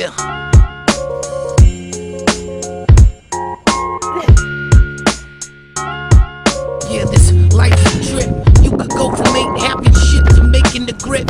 Yeah. Yeah, this life's a trip. You could go from ain't having shit to making the grip.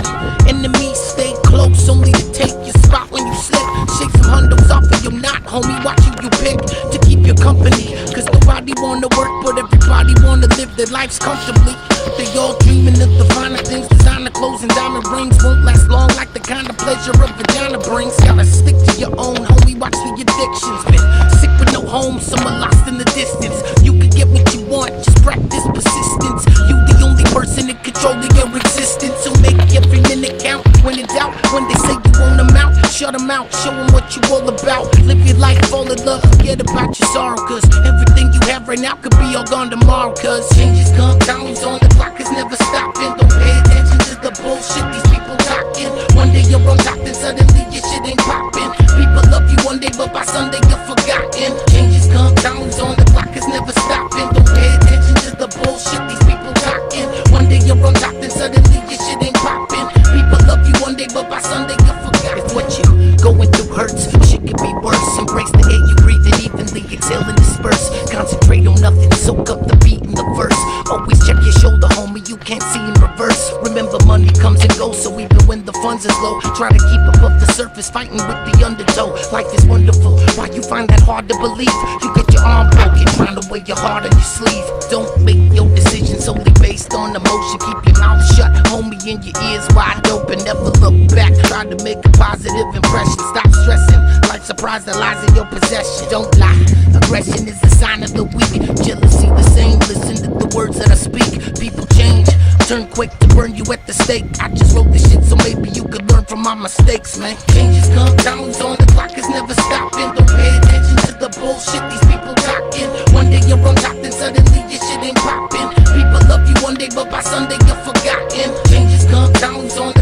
Enemies stay close, only to take your spot when you slip. Shake some hundos off of your knot, homie. Watch who you pick to keep your company. Cause nobody wanna work, but everybody wanna live their lives comfortably. They all dreaming of the finer things. Designer clothes and diamond rings won't last long, like the kind of pleasure a vagina brings. Gotta stick to your own, homie. Watch the addictions. Been sick with no home, some are lost in the distance. You can get what you want, just practice persistence. You the only person in control of your existence. So make every minute count. When in doubt, when they say you want them out, shut them out, show them what you all about. Live your life, fall in love, forget about your sorrow. Cause everything you have right now could be all gone tomorrow. Cause changes come, time's on, the clock is never stopping. Don't pay attention to the bullshit these people talking. One day you're on top, then suddenly your shit ain't popping. People love you one day, but by Sunday you're forgotten. Changes come, time's on, the clock is never stopping. Don't pay attention to the bullshit these people talking. One day you're on top, then suddenly your shit ain't popping. People love you one day, but by Sunday you're forgotten. If what you going through hurts, shit could be worse. Embrace the air you breathe and evenly exhale and disperse. Concentrate on nothing, soak up the beat in the verse. Always check your shoulder, homie, you can't see in reverse. Remember money comes and goes, so even when the funds is low, try to keep above the surface, fighting with the undertow. Life is wonderful, why you find that hard to believe? You get your arm broken, trying to wear your heart on your sleeve. Don't make your decisions solely based on emotion. Keep your mouth shut, homie, and your ears wide open. Never look back, try to make a positive impression. Stop stressing, life surprise that lies in your possession. Don't lie, aggression is a sign of the weak. Jealousy the same, listen to the words that I speak. People change, turn quick to burn you at the stake. I just wrote this shit so maybe you could learn from my mistakes, man. Changes come, time's on, the clock is never stopping. Don't pay attention to the bullshit these people talking. One day you're on top, then suddenly your shit ain't popping. People love you one day, but by Sunday you're forgotten. Changes come, time's on,